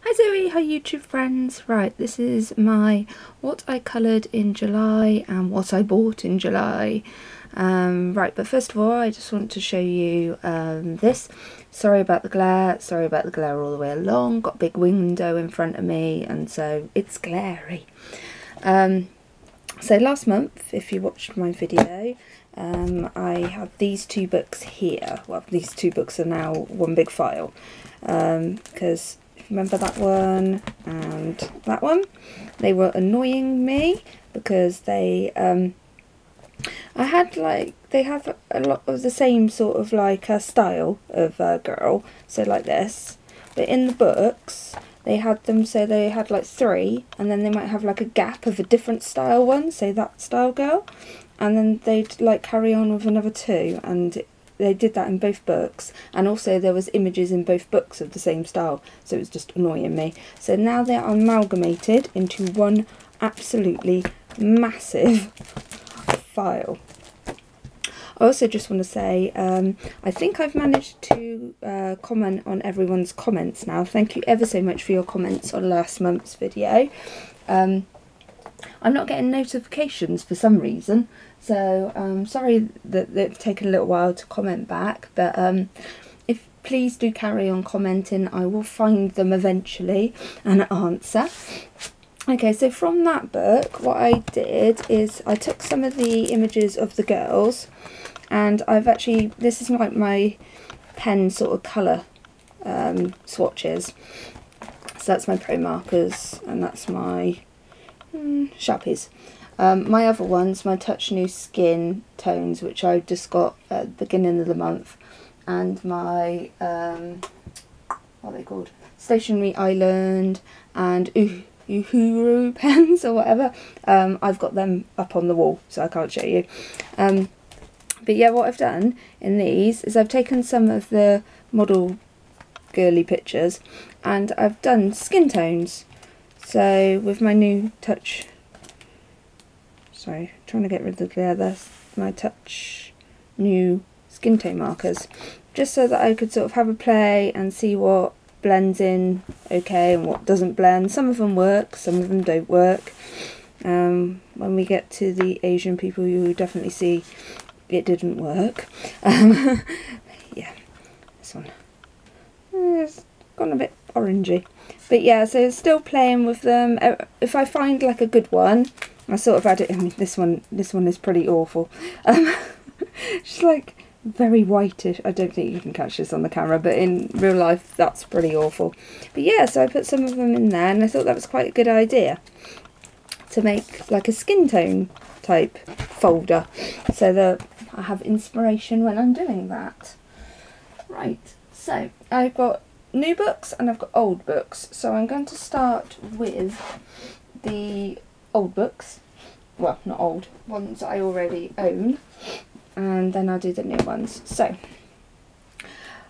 Hi Zoe, hi YouTube friends. Right, this is my what I coloured in July and what I bought in July. Right, but first of all I just want to show you this. Sorry about the glare all the way along. Got a big window in front of me and so it's glary. So last month, if you watched my video, I had these two books here. Well, these two books are now one big file because remember that one and that one, they were annoying me because they I had they have a lot of the same sort of style of girl, so like this, but in the books they had them so they had like three and then they might have like a gap of a different style one, say that style girl, and then they'd like carry on with another two, and they did that in both books, and also there was images in both books of the same style, so it was just annoying me. So now they are amalgamated into one absolutely massive file. I also just want to say, I think I've managed to comment on everyone's comments now. Thank you ever so much for your comments on last month's video. I'm not getting notifications for some reason, so sorry that it's taken a little while to comment back, but if please do carry on commenting, I will find them eventually and answer. Okay, so from that book what I did is I took some of the images of the girls, and I've actually, this is like my pen sort of colour swatches, so that's my Pro markers and that's my Sharpies. My other ones, my Touch New Skin tones, which I just got at the beginning of the month, and my what are they called, Stationery Island and Uhuru pens or whatever. I've got them up on the wall so I can't show you, but yeah, what I've done in these is I've taken some of the model girly pictures and I've done skin tones. So with my new Touch, sorry, trying to get rid of the glare, that's my Touch New Skin Tone markers, just so that I could sort of have a play and see what blends in okay and what doesn't blend. Some of them work, some of them don't work. When we get to the Asian people, you'll definitely see it didn't work. Yeah, this one, it's gone a bit orangey. But yeah, so still playing with them. If I find like a good one, I sort of add it. I mean, this one is pretty awful. Just like very whitish. I don't think you can catch this on the camera, but in real life that's pretty awful. But yeah, so I put some of them in there, and I thought that was quite a good idea to make like a skin tone type folder, so that I have inspiration when I'm doing that. Right, so I've got new books and I've got old books, so I'm going to start with the old books, well, not old ones I already own, and then I'll do the new ones. So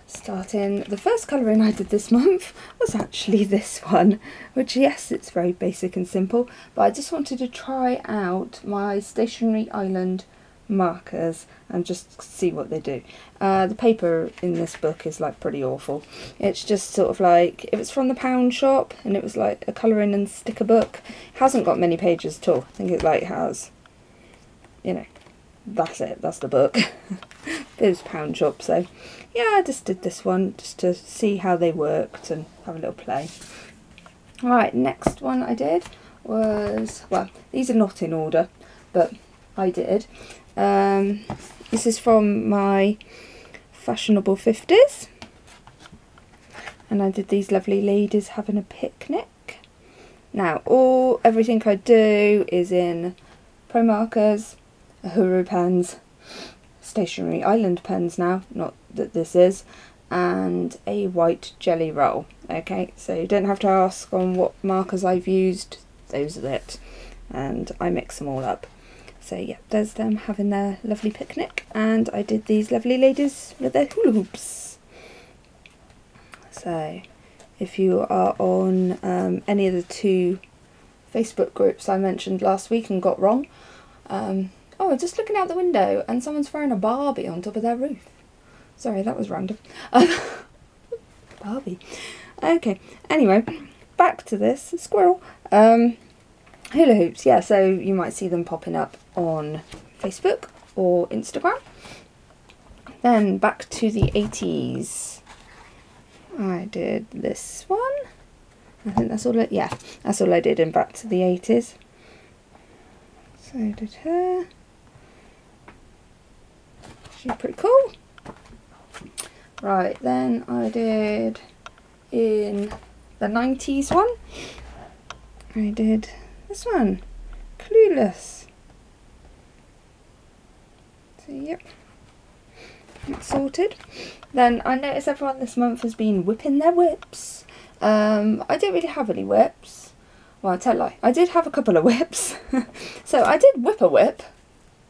starting, the first colouring I did this month was actually this one, which, yes, it's very basic and simple, but I just wanted to try out my Stationery Island markers and just see what they do. The paper in this book is like pretty awful. It's just sort of like, if it's from the pound shop and it was like a colouring and sticker book, it hasn't got many pages at all. I think it like has, you know, that's it, that's the book. It was pound shop, so yeah, I just did this one just to see how they worked and have a little play. Right, next one I did was, well, these are not in order, but I did. This is from my Fashionable 50s, and I did these lovely ladies having a picnic. Now everything I do is in Pro markers, Uhuru pens, Stationery Island pens now, not that this is, and a white jelly roll. Okay, so you don't have to ask on what markers I've used, those are it, and I mix them all up. So yeah, there's them having their lovely picnic, and I did these lovely ladies with their hula hoops. So if you are on any of the two Facebook groups I mentioned last week and got wrong, oh, just looking out the window and someone's throwing a Barbie on top of their roof. Sorry, that was random. Barbie. Okay, anyway, back to this squirrel. Hula hoops, yeah, so you might see them popping up on Facebook or Instagram. Then back to the 80s. I did this one. I think that's all that's all I did in back to the 80s. So I did her. She's pretty cool. Right, then I did in the 90s one. I did this one, Clueless. So yep, that's sorted. Then I noticed everyone this month has been whipping their whips. I didn't really have any whips. Well, I tell a lie, I did have a couple of whips. So I did whip a whip.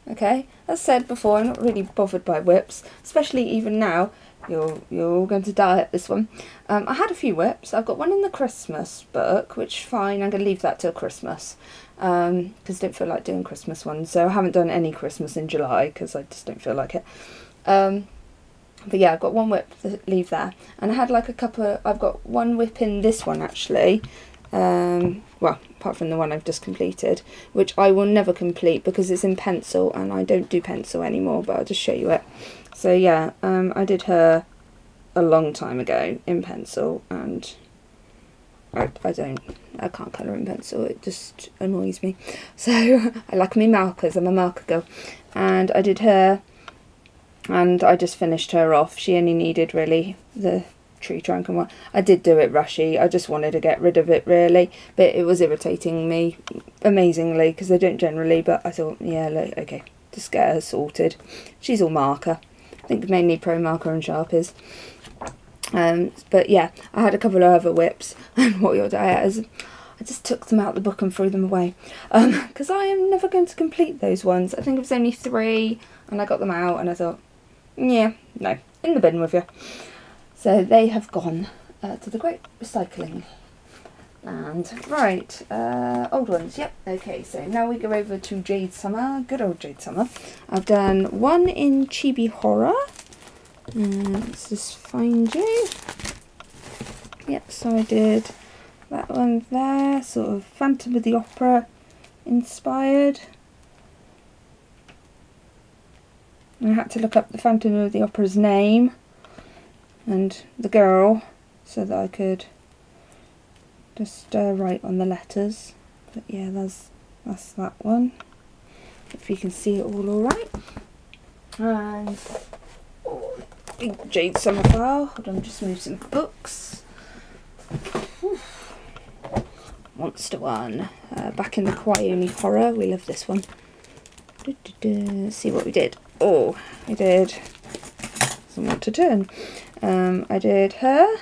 Okay, as said before, I'm not really bothered by whips, especially even now. You're all going to die at this one. I had a few whips. I've got one in the Christmas book, which fine, I'm going to leave that till Christmas, because I don't feel like doing Christmas ones. So I haven't done any Christmas in July because I just don't feel like it. But yeah, I've got one whip to leave there, and I had like a couple. I've got one whip in this one actually. Well, apart from the one I've just completed, which I will never complete because it's in pencil and I don't do pencil anymore, but I'll just show you it. So yeah, I did her a long time ago in pencil, and I can't colour in pencil, it just annoys me. So I like my markers, I'm a marker girl. And I did her, and I just finished her off. She only needed really the tree trunk and what. I did do it rushy, I just wanted to get rid of it really, but it was irritating me amazingly because I don't generally, but I thought, yeah, look, okay, just get her sorted. She's all marker, I think mainly pro marker and Sharpies. But yeah, I had a couple of other whips, and what you'll do is I just took them out of the book and threw them away, because I am never going to complete those ones. I think it was only 3 and I got them out and I thought, yeah, no, in the bin with you. So they have gone to the great recycling land. Right, old ones, yep. Okay, so now we go over to Jade Summer, good old Jade Summer. I've done one in Chibi Horror. Let's just find you. Yep, so I did that one there, sort of Phantom of the Opera inspired. I had to look up the Phantom of the Opera's name and the girl so that I could just write on the letters. But yeah, that's that one. If you can see it all alright. And big Jade Summer file. Hold on, just move some books. Monster one. Back in the Whimsy Horror. We love this one. Let's see what we did. Oh, I did someone to turn. I did her.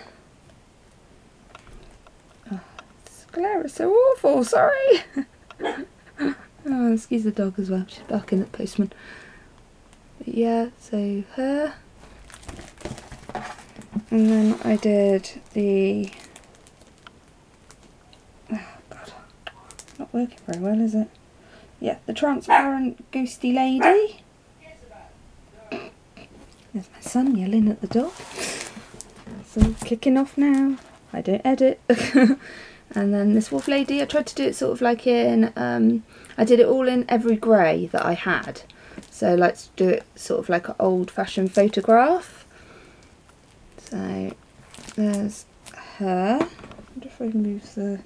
Oh, this glare is so awful, sorry. Oh, excuse the dog as well, she's barking at the postman. But yeah, so her. And then I did the... Oh god, not working very well, is it? Yeah, the transparent ghosty lady. There's my son yelling at the dog. So kicking off now. I don't edit. And then this wolf lady, I tried to do it sort of like in, I did it all in every grey that I had. So let's do it sort of like an old fashioned photograph. So there's her. I wonder if I can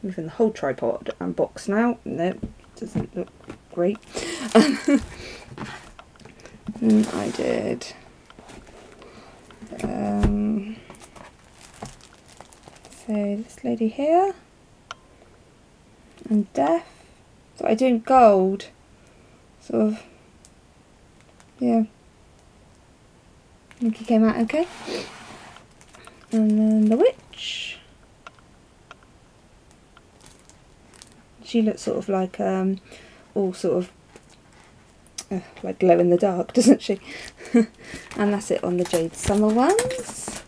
moving the whole tripod and box now. No, doesn't look great. And I did so this lady here and Death. So I do gold, sort of, yeah. I think he came out okay. And then the witch. She looks sort of like all sort of like glow in the dark, doesn't she? And that's it on the Jade Summer ones.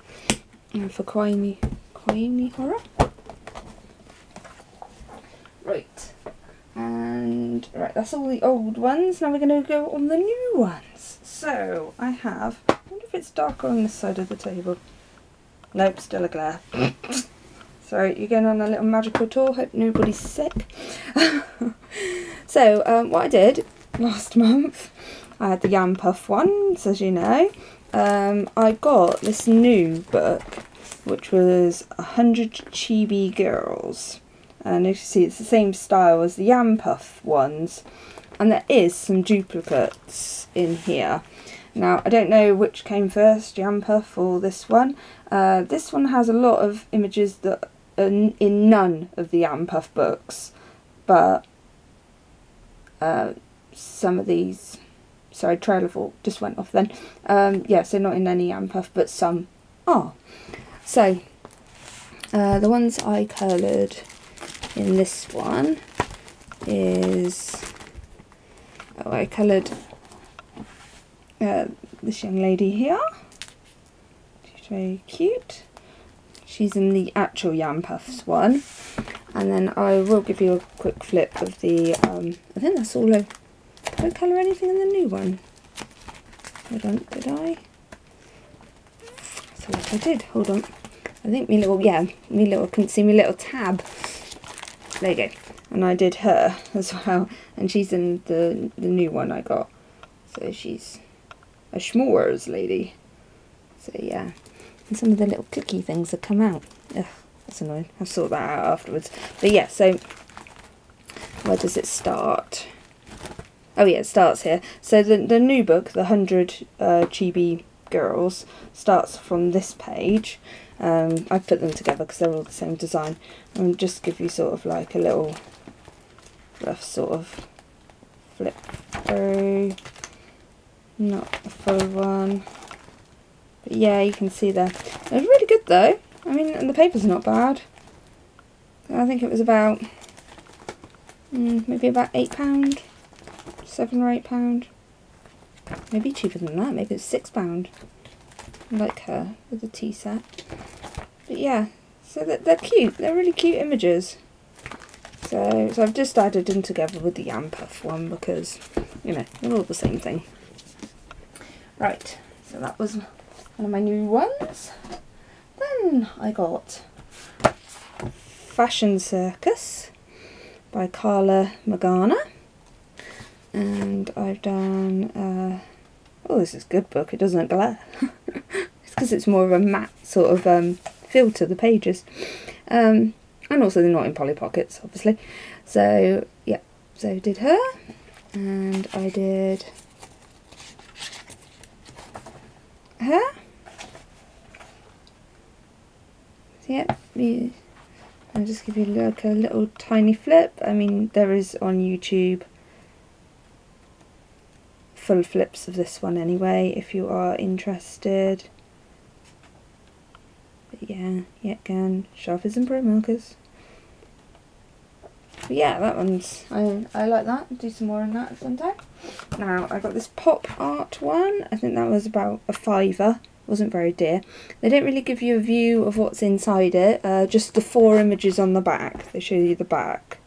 And for Whimsy Horror. Right. And right, that's all the old ones. Now we're going to go on the new ones. So I have, I wonder if it's darker on this side of the table. Nope, still a glare. Sorry, you're going on a little magical tour. Hope nobody's sick. So, what I did last month, I had the Yam Puff ones, as you know. I got this new book, which was 100 Chibi Girls. And as you see, it's the same style as the Yam Puff ones. And there is some duplicates in here. Now, I don't know which came first, Yam Puff or this one. This one has a lot of images that are in none of the Yam Puff books. But some of these... Sorry, Trail of All just went off then. Yeah, so not in any Yam Puff, but some are. So, the ones I coloured in this one is... Oh, I coloured this young lady here. She's very cute. She's in the actual Yam Puffs one. And then I will give you a quick flip of the... I think that's all I... Did I colour anything in the new one? Hold on, did I? I feel like I did, hold on. I think me little, couldn't see me little tab. There you go. And I did her as well. And she's in the new one I got. So she's a schmores lady. So yeah. And some of the little clicky things have come out. Ugh, that's annoying. I'll sort that out afterwards. But yeah, so where does it start? Oh yeah, it starts here. So the new book, the 100 Chibi Girls, starts from this page. I've put them together because they're all the same design. And just give you sort of like a little rough sort of flip through. Not the full one. But yeah, you can see there. It's really good though. I mean, and the paper's not bad. I think it was about, maybe about £8. £7 or £8, maybe cheaper than that, maybe it's £6. Like her with the tea set. But yeah, so they're cute, they're really cute images. So I've just added them together with the Yam Puff one because, you know, they're all the same thing. Right, so that was one of my new ones. Then I got Fashion Circus by Carla Magana. And I've done, oh, this is a good book, it doesn't glare. It's because it's more of a matte sort of feel to the pages. And also they're not in Polly Pockets, obviously. So, yeah, so I did her, and I did her. So, yeah, I'll just give you like a little tiny flip. I mean, there is on YouTube full flips of this one anyway, if you are interested. But yeah, yet again, sharpers and pro markers. But yeah, that one's, I like that. I'll do some more on that sometime. Now, I got this pop art one. I think that was about a £5. Wasn't very dear. They don't really give you a view of what's inside it, just the 4 images on the back. They show you the back,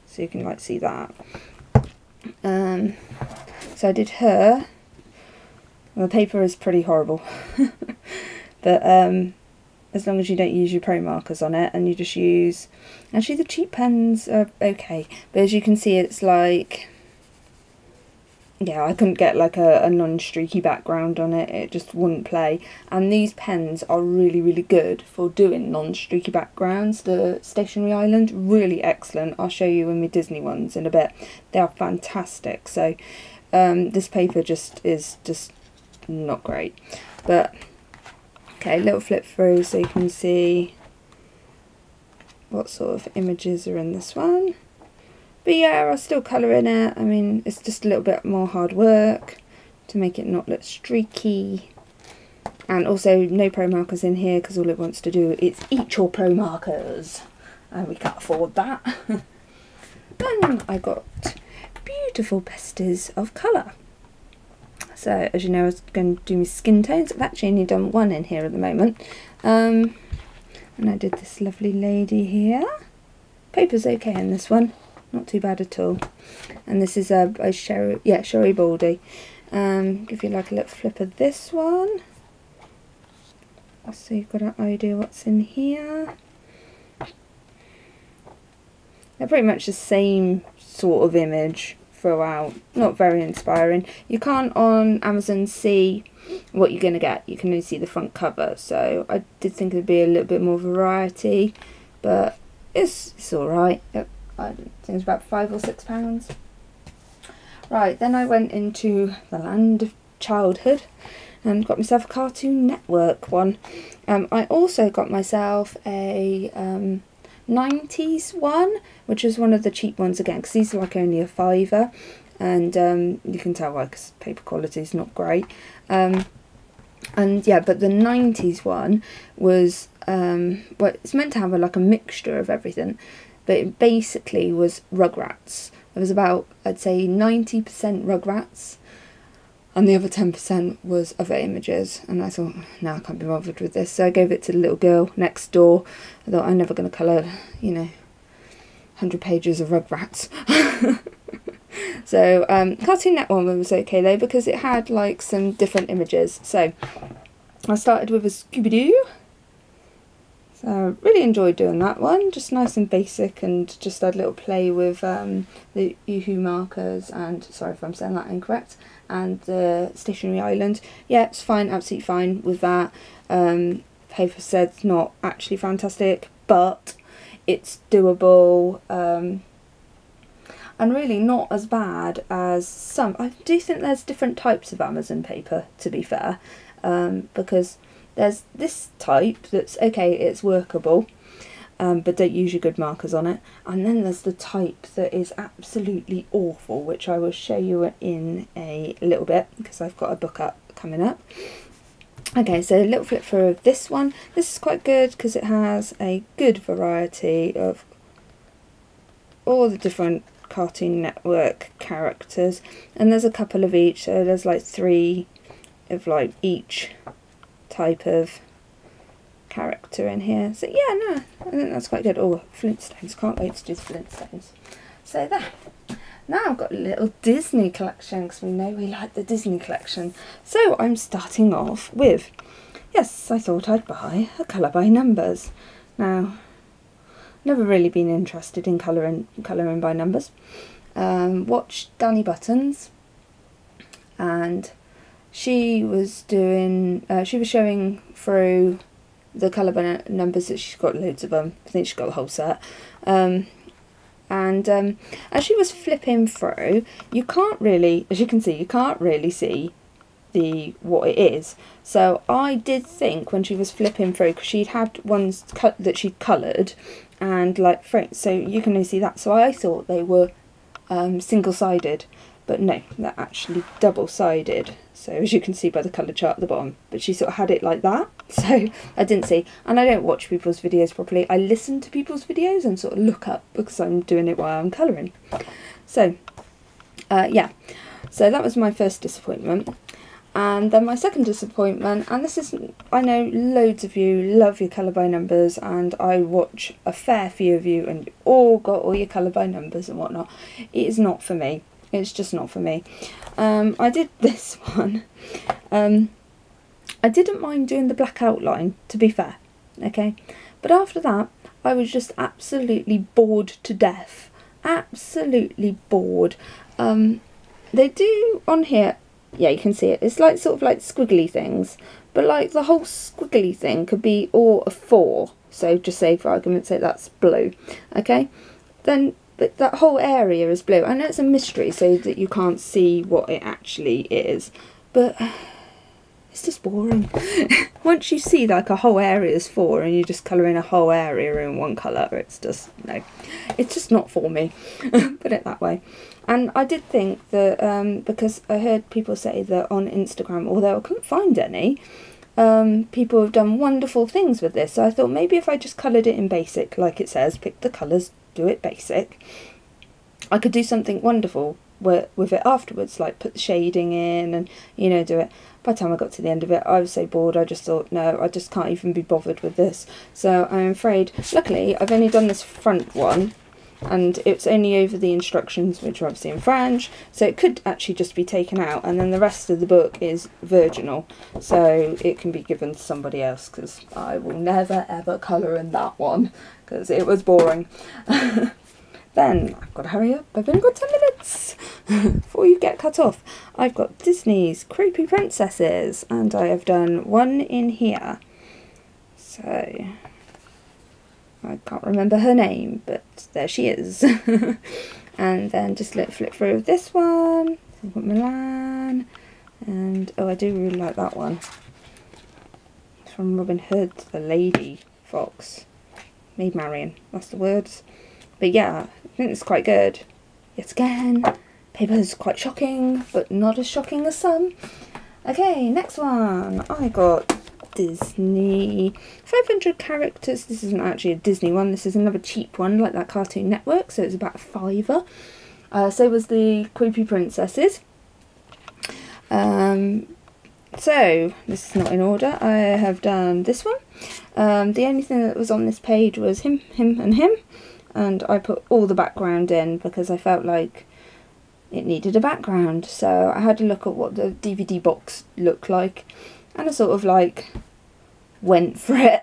so you can like see that. So I did her. Well, the paper is pretty horrible, but as long as you don't use your pro markers on it and you just use, actually the cheap pens are okay, but as you can see it's like, yeah, I couldn't get like a non-streaky background on it, it just wouldn't play. And these pens are really, really good for doing non-streaky backgrounds. The Stationery Island, really excellent. I'll show you in my Disney ones in a bit. They are fantastic. So this paper is just not great. But, okay, little flip through so you can see what sort of images are in this one. But yeah, I'll still colour in it. I mean, it's just a little bit more hard work to make it not look streaky. And also no pro markers in here because all it wants to do is eat your pro markers. And we can't afford that. Then I got beautiful Pesters of colour. So as you know, I was going to do my skin tones. I've actually only done one in here at the moment. And I did this lovely lady here. Paper's okay in this one. Not too bad at all. And this is a Sherry Baldy. Give you like a little flip of this one. so you've got an idea what's in here. They're pretty much the same sort of image throughout, not very inspiring. You can't on Amazon see what you're going to get, you can only see the front cover, so I did think there'd be a little bit more variety, but it's alright. I think it's about £5 or £6. Right, then I went into the land of childhood and got myself a Cartoon Network one. I also got myself a 90s one, which is one of the cheap ones again, because these are like only a £5, and you can tell why, because paper quality is not great. And yeah, but the 90s one was well, it's meant to have like a mixture of everything, but it basically was Rugrats. It was about, I'd say, 90% Rugrats, and the other 10% was other images. And I thought, no, I can't be bothered with this, so I gave it to the little girl next door. I thought, I'm never going to colour, you know, 100 pages of Rugrats. So Cartoon Network one was okay though, because it had like some different images. So I started with a Scooby-Doo. So I really enjoyed doing that one, just nice and basic, and just had a little play with the Yoo-hoo markers, and sorry if I'm saying that incorrect, and the Stationery Island. Yeah, it's fine, absolutely fine with that. Paper said it's not actually fantastic, but it's doable, and really not as bad as some. I do think there's different types of Amazon paper, to be fair, because there's this type that's okay, it's workable, but don't use your good markers on it. And then there's the type that is absolutely awful, which I will show you in a little bit, because I've got a book up coming up. Okay, so a little flip through of this one. This is quite good because it has a good variety of all the different Cartoon Network characters, and there's a couple of each, so there's like 3 of like each type of character in here. So yeah, no, I think that's quite good. Oh, Flintstones, can't wait to do the Flintstones. So there. Now I've got a little Disney collection, because we know we like the Disney collection. So I'm starting off with, yes, I thought I'd buy a colour by numbers. Now, never really been interested in colouring by numbers. Watched Danny Buttons, and she was doing, she was showing through the colour by numbers that she's got loads of them. I think she's got the whole set. And as she was flipping through, you can't really, as you can see, you can't really see what it is. So I did think when she was flipping through, because she'd had ones that she'd coloured, and like so you can only see that. So I thought they were single-sided, but no, they're actually double-sided. So as you can see by the colour chart at the bottom, but she sort of had it like that, so I didn't see. And I don't watch people's videos properly, I listen to people's videos and sort of look up, because I'm doing it while I'm colouring. So yeah, so that was my first disappointment. And then my second disappointment, and this is, I know loads of you love your colour by numbers, and I watch a fair few of you, and you all got all your colour by numbers and whatnot. It is not for me. It's just not for me. I did this one. I didn't mind doing the black outline, to be fair, okay? But after that, I was just absolutely bored to death. Absolutely bored. They do on here, yeah, you can see it. It's like sort of like squiggly things, but like the whole squiggly thing could be all a 4. So just say for argument's sake that's blue, okay? Then but that whole area is blue. I know it's a mystery, so that you can't see what it actually is, but it's just boring. Once you see like a whole area is 4 and you're just colouring a whole area in one colour, it's just, no, it's just not for me, put it that way. And I did think that, because I heard people say that on Instagram, although I couldn't find any, people have done wonderful things with this, so I thought maybe if I just coloured it in basic, like it says, pick the colours, do it basic, I could do something wonderful with it afterwards, like put the shading in and, you know, do it. By the time I got to the end of it, I was so bored, I just thought, no, I just can't even be bothered with this. So I'm afraid, luckily, I've only done this front one, and it's only over the instructions, which are obviously in French, so it could actually just be taken out, and then the rest of the book is virginal, so it can be given to somebody else, because I will never ever colour in that one, because it was boring. Then I've got to hurry up, I've only got 10 minutes before you get cut off. I've got Disney's Creepy Princesses, and I have done one in here, so I can't remember her name, but there she is. And then just flip through this one. I've got Milan, and oh, I do really like that one. It's from Robin Hood, the lady fox. Maid Marian, that's the words. But yeah, I think it's quite good. Yet again, paper's quite shocking, but not as shocking as some. Okay, next one. I got Disney 500 characters. This isn't actually a Disney one, this is another cheap one like that Cartoon Network, so it's about a fiver. So was the Creepy Princesses. So this is not in order. I have done this one. The only thing that was on this page was him, and him, and I put all the background in because I felt like it needed a background. So I had to look at what the DVD box looked like, and I sort of like went for it.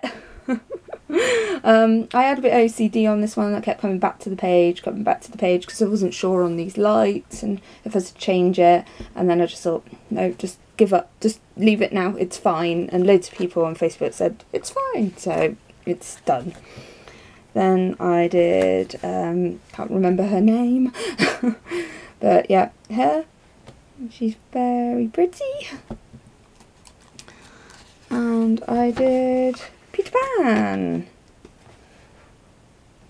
I had a bit OCD on this one. I kept coming back to the page, because I wasn't sure on these lights and if I was to change it, and then I just thought, no, just give up, just leave it now, it's fine. And loads of people on Facebook said it's fine, so it's done. Then I did, can't remember her name, but yeah, her, she's very pretty. And I did Peter Pan.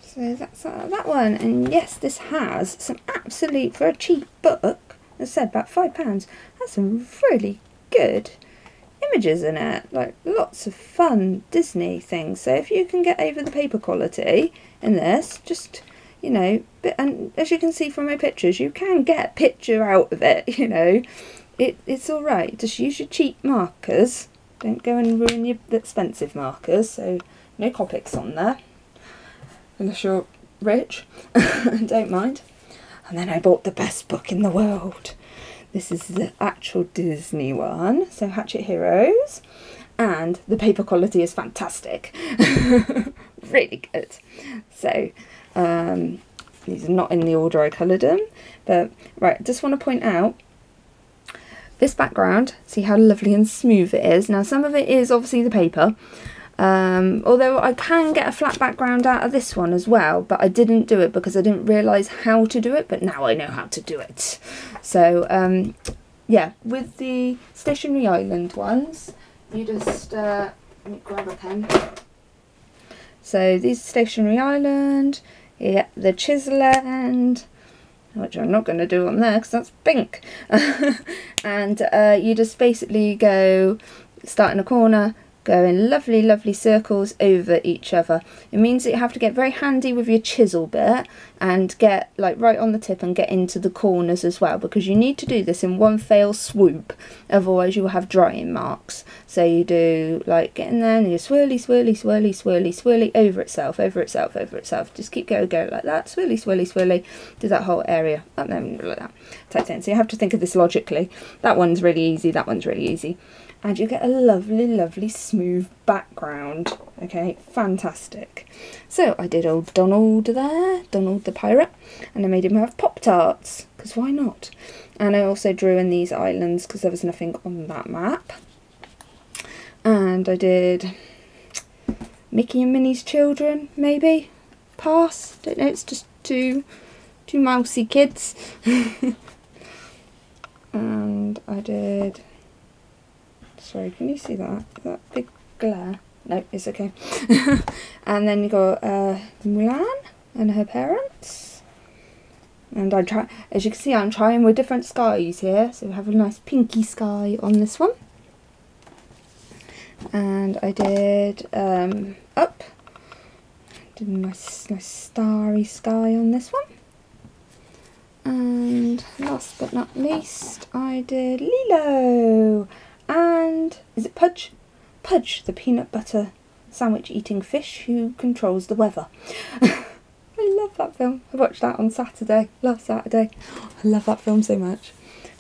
So that's that one. And yes, this has some absolute, for a cheap book, as I said, about £5, has some really good images in it. Like lots of fun Disney things. So if you can get over the paper quality in this, just, you know, and as you can see from my pictures, you can get a picture out of it, you know. It's alright. Just use your cheap markers. Don't go and ruin your expensive markers, so no Copics on there. Unless you're rich, don't mind. And then I bought the best book in the world. This is the actual Disney one, so Hatchet Heroes. And the paper quality is fantastic. Really good. So, these are not in the order I coloured them. But, right, I just want to point out, this background, see how lovely and smooth it is. Now some of it is obviously the paper, although I can get a flat background out of this one as well, but I didn't do it because I didn't realise how to do it, but now I know how to do it. So yeah, with the Stationery Island ones, you just, let me grab a pen. So these Stationery Island, yeah, the Chisel End, which I'm not going to do on there because that's pink. And you just basically go, start in a corner, go in lovely, lovely circles over each other. It means that you have to get very handy with your chisel bit and get like right on the tip and get into the corners as well, because you need to do this in one fell swoop, otherwise you will have drying marks. So you do like get in there and you swirly, swirly, swirly, swirly, swirly over itself, over itself, over itself. Just keep go like that, swirly, swirly, swirly, do that whole area up there like that type thing. So you have to think of this logically. That one's really easy, that one's really easy. And you get a lovely, lovely smooth background. Okay, fantastic. So I did old Donald there, Donald the pirate, and I made him have Pop-Tarts, because why not? And I also drew in these islands because there was nothing on that map. And I did Mickey and Minnie's children, maybe? Pass? Don't know, it's just two mousy kids. And I did... Sorry, can you see that? That big glare? No, it's okay. And then you got Mulan and her parents. And I try, as you can see, I'm trying with different skies here. So we have a nice pinky sky on this one. And I did up. Did a nice starry sky on this one. And last but not least, I did Lilo. And is it Pudge? Pudge, the peanut butter sandwich eating fish who controls the weather. I I love that film. I watched that on Saturday, last Saturday. I love that film so much.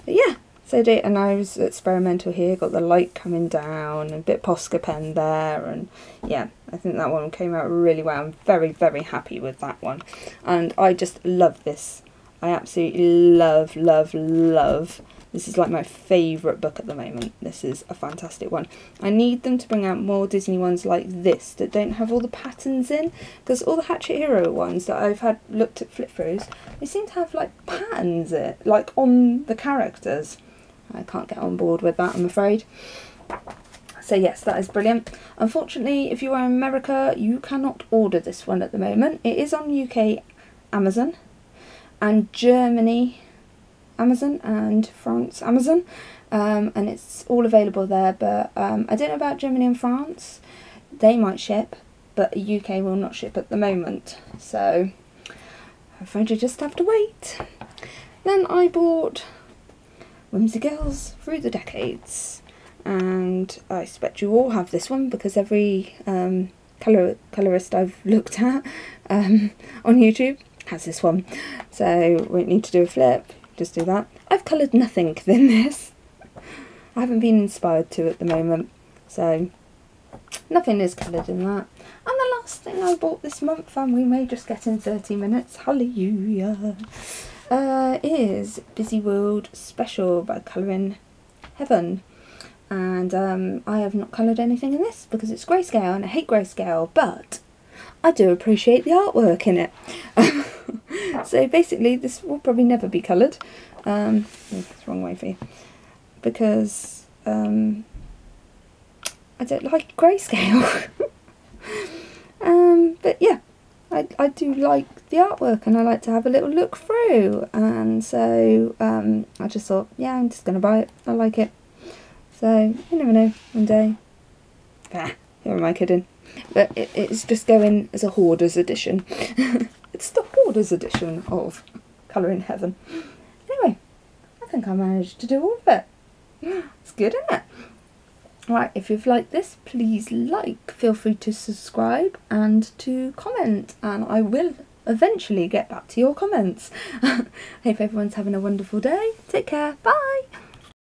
But yeah, so and I was experimental here, got the light coming down, and a bit Posca pen there, and yeah, I think that one came out really well. I'm very, very happy with that one. And I just love this. I absolutely love, love, love. This is like my favourite book at the moment. This is a fantastic one. I need them to bring out more Disney ones like this that don't have all the patterns in, because all the Hatchet Hero ones that I've had looked at flip throughs, they seem to have like patterns like on the characters. I can't get on board with that, I'm afraid. So yes, that is brilliant. Unfortunately, if you are in America, you cannot order this one at the moment. It is on UK Amazon and Germany Amazon and France Amazon, and it's all available there, but I don't know about Germany and France. They might ship, but UK will not ship at the moment, so I'm afraid you just have to wait. Then I bought Whimsy Girls Through the Decades, and I expect you all have this one because every colourist I've looked at on YouTube has this one, so we need to do a flip. Just do that. I've coloured nothing in this. I haven't been inspired to at the moment, so nothing is coloured in that. And the last thing I bought this month, and we may just get in 30 minutes, hallelujah, is Busy World Special by Colouring Heaven. And I have not coloured anything in this because it's grayscale and I hate grayscale, but I do appreciate the artwork in it. So basically this will probably never be coloured. It's the wrong way for you. Because I don't like grayscale. But yeah, I do like the artwork and I like to have a little look through. And so I just thought, yeah, I'm just going to buy it. I like it. So you never know, one day. Who am I kidding? But it's just going as a hoarder's edition. It's the hoarder's edition of Colouring Heaven. Anyway, I think I managed to do all of it. It's good, isn't it? Right, if you've liked this, please feel free to subscribe and to comment, and I will eventually get back to your comments. I hope everyone's having a wonderful day. Take care, bye!